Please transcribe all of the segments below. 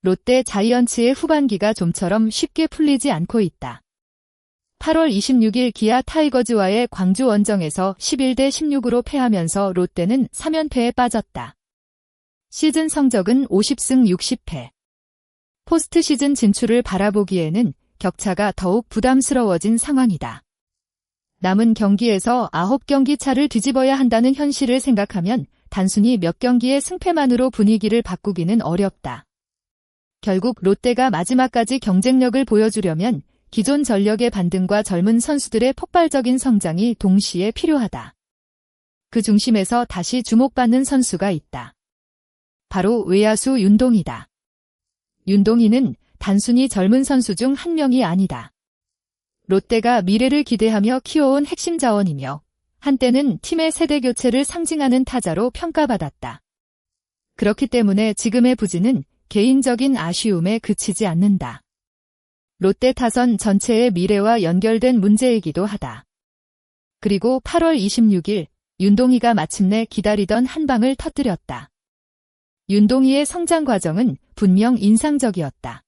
롯데 자이언츠의 후반기가 좀처럼 쉽게 풀리지 않고 있다. 8월 26일 기아 타이거즈와의 광주 원정에서 11대 16으로 패하면서 롯데는 3연패에 빠졌다. 시즌 성적은 50승 60패. 포스트 시즌 진출을 바라보기에는 격차가 더욱 부담스러워진 상황이다. 남은 경기에서 9경기 차를 뒤집어야 한다는 현실을 생각하면 단순히 몇 경기의 승패만으로 분위기를 바꾸기는 어렵다. 결국 롯데가 마지막까지 경쟁력을 보여주려면 기존 전력의 반등과 젊은 선수들의 폭발적인 성장이 동시에 필요하다. 그 중심에서 다시 주목받는 선수가 있다. 바로 외야수 윤동희다. 윤동희는 단순히 젊은 선수 중 한 명이 아니다. 롯데가 미래를 기대하며 키워온 핵심 자원이며 한때는 팀의 세대 교체를 상징하는 타자로 평가받았다. 그렇기 때문에 지금의 부진은 개인적인 아쉬움에 그치지 않는다. 롯데 타선 전체의 미래와 연결된 문제이기도 하다. 그리고 8월 26일 윤동희가 마침내 기다리던 한 방을 터뜨렸다. 윤동희의 성장 과정은 분명 인상적이었다.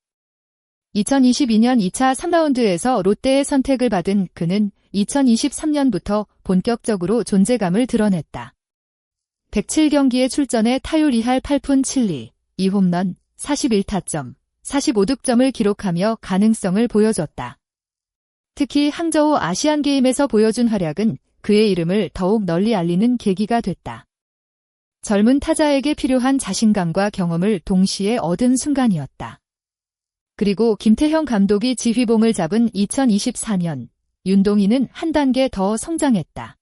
2022년 2차 3라운드에서 롯데의 선택을 받은 그는 2023년부터 본격적으로 존재감을 드러냈다. 107경기에 출전해 타율 2할 8푼 7리, 2홈런, 41타점, 45득점을 기록하며 가능성을 보여줬다. 특히 항저우 아시안게임에서 보여준 활약은 그의 이름을 더욱 널리 알리는 계기가 됐다. 젊은 타자에게 필요한 자신감과 경험을 동시에 얻은 순간이었다. 그리고 김태형 감독이 지휘봉을 잡은 2024년, 윤동희는 한 단계 더 성장했다.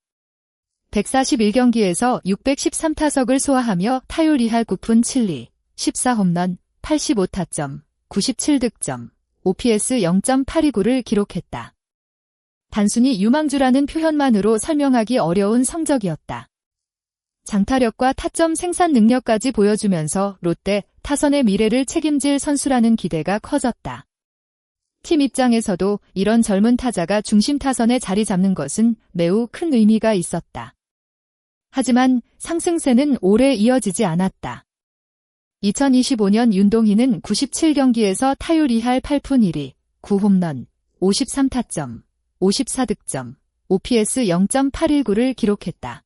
141경기에서 613타석을 소화하며 타율 2할 9푼 7리, 14홈런, 85타점, 97득점, OPS 0.829를 기록했다. 단순히 유망주라는 표현만으로 설명하기 어려운 성적이었다. 장타력과 타점 생산 능력까지 보여주면서 롯데 타선의 미래를 책임질 선수라는 기대가 커졌다. 팀 입장에서도 이런 젊은 타자가 중심 타선에 자리 잡는 것은 매우 큰 의미가 있었다. 하지만 상승세는 오래 이어지지 않았다. 2025년 윤동희는 97경기에서 타율 2할 8푼 1리, 9홈런, 53타점, 54득점, OPS 0.819를 기록했다.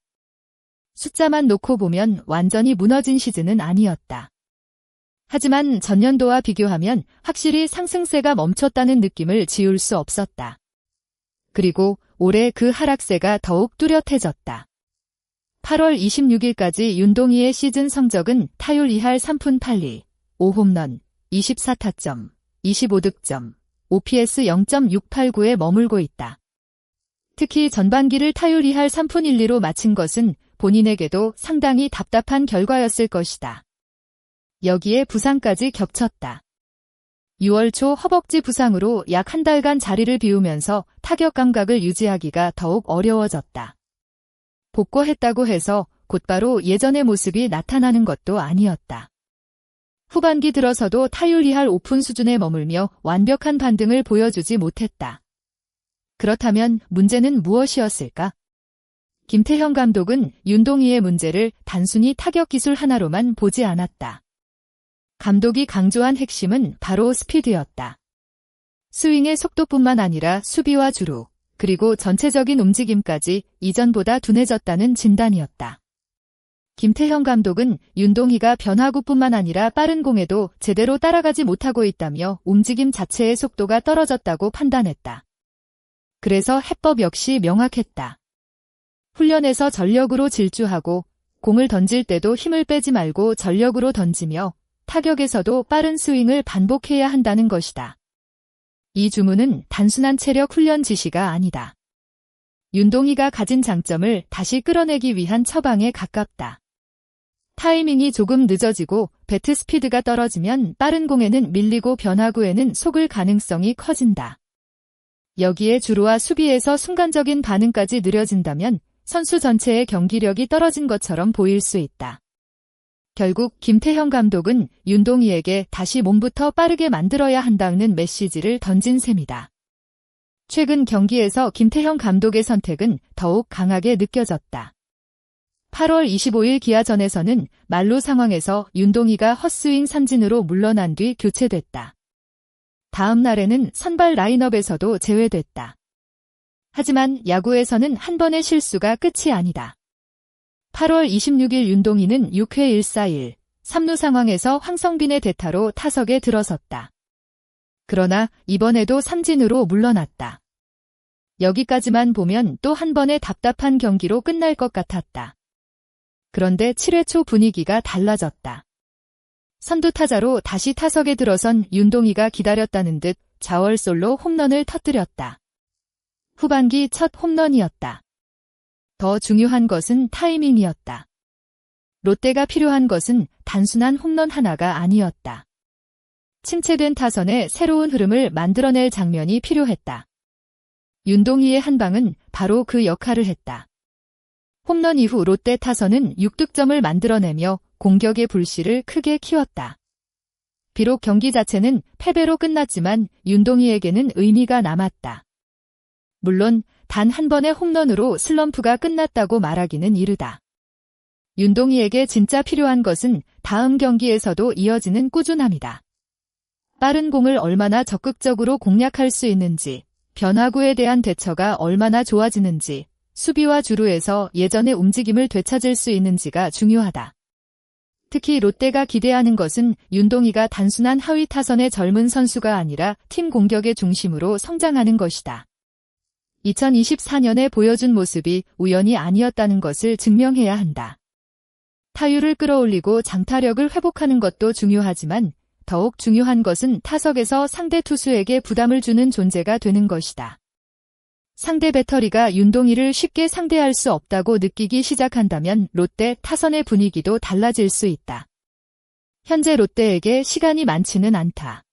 숫자만 놓고 보면 완전히 무너진 시즌은 아니었다. 하지만 전년도와 비교하면 확실히 상승세가 멈췄다는 느낌을 지울 수 없었다. 그리고 올해 그 하락세가 더욱 뚜렷해졌다. 8월 26일까지 윤동희의 시즌 성적은 타율 2할 3푼 8리, 5홈런, 24타점, 25득점, OPS 0.689에 머물고 있다. 특히 전반기를 타율 2할 3푼 1리로 마친 것은 본인에게도 상당히 답답한 결과였을 것이다. 여기에 부상까지 겹쳤다. 6월 초 허벅지 부상으로 약 한 달간 자리를 비우면서 타격 감각을 유지하기가 더욱 어려워졌다. 복구했다고 해서 곧바로 예전의 모습이 나타나는 것도 아니었다. 후반기 들어서도 타율 2할 5푼 수준에 머물며 완벽한 반등을 보여주지 못했다. 그렇다면 문제는 무엇이었을까? 김태형 감독은 윤동희의 문제를 단순히 타격 기술 하나로만 보지 않았다. 감독이 강조한 핵심은 바로 스피드였다. 스윙의 속도뿐만 아니라 수비와 주루, 그리고 전체적인 움직임까지 이전보다 둔해졌다는 진단이었다. 김태형 감독은 윤동희가 변화구뿐만 아니라 빠른 공에도 제대로 따라가지 못하고 있다며 움직임 자체의 속도가 떨어졌다고 판단했다. 그래서 해법 역시 명확했다. 훈련에서 전력으로 질주하고 공을 던질 때도 힘을 빼지 말고 전력으로 던지며 타격에서도 빠른 스윙을 반복해야 한다는 것이다. 이 주문은 단순한 체력 훈련 지시가 아니다. 윤동희가 가진 장점을 다시 끌어내기 위한 처방에 가깝다. 타이밍이 조금 늦어지고 배트 스피드가 떨어지면 빠른 공에는 밀리고 변화구에는 속을 가능성이 커진다. 여기에 주루와 수비에서 순간적인 반응까지 느려진다면 선수 전체의 경기력이 떨어진 것처럼 보일 수 있다. 결국 김태형 감독은 윤동희에게 다시 몸부터 빠르게 만들어야 한다는 메시지를 던진 셈이다. 최근 경기에서 김태형 감독의 선택은 더욱 강하게 느껴졌다. 8월 25일 기아전에서는 말로 상황에서 윤동희가 헛스윙 삼진으로 물러난 뒤 교체됐다. 다음 날에는 선발 라인업에서도 제외됐다. 하지만 야구에서는 한 번의 실수가 끝이 아니다. 8월 26일 윤동희는 6회 1사1, 3루 상황에서 황성빈의 대타로 타석에 들어섰다. 그러나 이번에도 삼진으로 물러났다. 여기까지만 보면 또 한 번의 답답한 경기로 끝날 것 같았다. 그런데 7회 초 분위기가 달라졌다. 선두타자로 다시 타석에 들어선 윤동희가 기다렸다는 듯 좌월솔로 홈런을 터뜨렸다. 후반기 첫 홈런이었다. 더 중요한 것은 타이밍이었다. 롯데가 필요한 것은 단순한 홈런 하나가 아니었다. 침체된 타선에 새로운 흐름을 만들어낼 장면이 필요했다. 윤동희의 한 방은 바로 그 역할을 했다. 홈런 이후 롯데 타선은 6득점을 만들어내며 공격의 불씨를 크게 키웠다. 비록 경기 자체는 패배로 끝났지만 윤동희에게는 의미가 남았다. 물론 단 한 번의 홈런으로 슬럼프가 끝났다고 말하기는 이르다. 윤동희에게 진짜 필요한 것은 다음 경기에서도 이어지는 꾸준함이다. 빠른 공을 얼마나 적극적으로 공략할 수 있는지, 변화구에 대한 대처가 얼마나 좋아지는지, 수비와 주루에서 예전의 움직임을 되찾을 수 있는지가 중요하다. 특히 롯데가 기대하는 것은 윤동희가 단순한 하위 타선의 젊은 선수가 아니라 팀 공격의 중심으로 성장하는 것이다. 2024년에 보여준 모습이 우연이 아니었다는 것을 증명해야 한다. 타율을 끌어올리고 장타력을 회복하는 것도 중요하지만 더욱 중요한 것은 타석에서 상대 투수에게 부담을 주는 존재가 되는 것이다. 상대 배터리가 윤동희를 쉽게 상대할 수 없다고 느끼기 시작한다면 롯데 타선의 분위기도 달라질 수 있다. 현재 롯데에게 시간이 많지는 않다.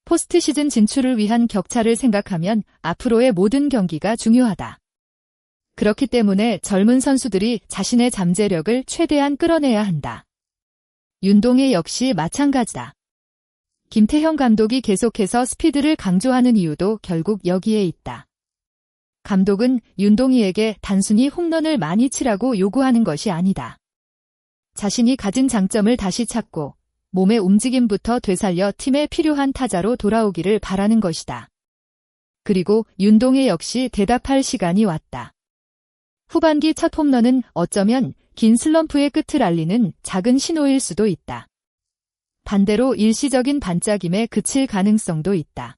포스트 시즌 진출을 위한 격차를 생각하면 앞으로의 모든 경기가 중요하다. 그렇기 때문에 젊은 선수들이 자신의 잠재력을 최대한 끌어내야 한다. 윤동희 역시 마찬가지다. 김태형 감독이 계속해서 스피드를 강조하는 이유도 결국 여기에 있다. 감독은 윤동희에게 단순히 홈런을 많이 치라고 요구하는 것이 아니다. 자신이 가진 장점을 다시 찾고 몸의 움직임부터 되살려 팀에 필요한 타자로 돌아오기를 바라는 것이다. 그리고 윤동희 역시 대답할 시간이 왔다. 후반기 첫 홈런은 어쩌면 긴 슬럼프의 끝을 알리는 작은 신호일 수도 있다. 반대로 일시적인 반짝임에 그칠 가능성도 있다.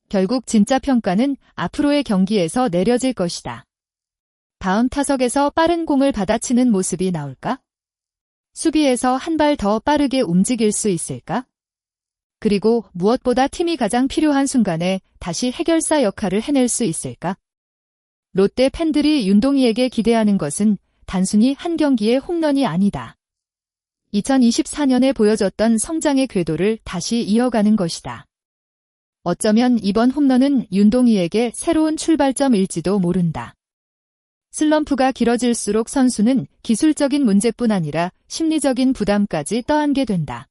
결국 진짜 평가는 앞으로의 경기에서 내려질 것이다. 다음 타석에서 빠른 공을 받아치는 모습이 나올까? 수비에서 한 발 더 빠르게 움직일 수 있을까? 그리고 무엇보다 팀이 가장 필요한 순간에 다시 해결사 역할을 해낼 수 있을까? 롯데 팬들이 윤동희에게 기대하는 것은 단순히 한 경기의 홈런이 아니다. 2024년에 보여줬던 성장의 궤도를 다시 이어가는 것이다. 어쩌면 이번 홈런은 윤동희에게 새로운 출발점일지도 모른다. 슬럼프가 길어질수록 선수는 기술적인 문제뿐 아니라 심리적인 부담까지 떠안게 된다.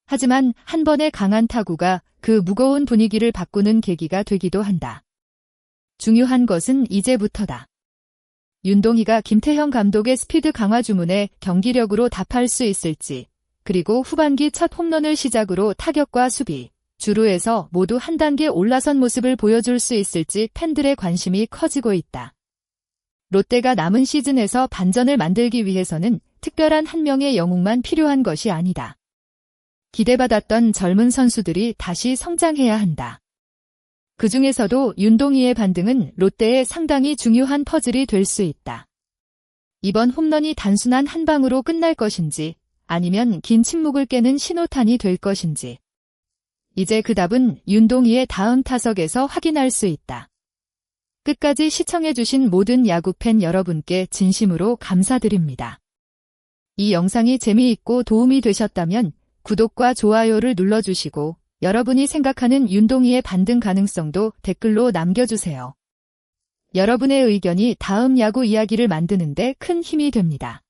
하지만 한 번의 강한 타구가 그 무거운 분위기를 바꾸는 계기가 되기도 한다. 중요한 것은 이제부터다. 윤동희가 김태형 감독의 스피드 강화 주문에 경기력으로 답할 수 있을지, 그리고 후반기 첫 홈런을 시작으로 타격과 수비, 주루에서 모두 한 단계 올라선 모습을 보여줄 수 있을지 팬들의 관심이 커지고 있다. 롯데가 남은 시즌에서 반전을 만들기 위해서는 특별한 한 명의 영웅만 필요한 것이 아니다. 기대받았던 젊은 선수들이 다시 성장해야 한다. 그 중에서도 윤동희의 반등은 롯데에 상당히 중요한 퍼즐이 될 수 있다. 이번 홈런이 단순한 한 방으로 끝날 것인지 아니면 긴 침묵을 깨는 신호탄이 될 것인지. 이제 그 답은 윤동희의 다음 타석에서 확인할 수 있다. 끝까지 시청해주신 모든 야구팬 여러분께 진심으로 감사드립니다. 이 영상이 재미있고 도움이 되셨다면 구독과 좋아요를 눌러주시고 여러분이 생각하는 윤동희의 반등 가능성도 댓글로 남겨주세요. 여러분의 의견이 다음 야구 이야기를 만드는 데 큰 힘이 됩니다.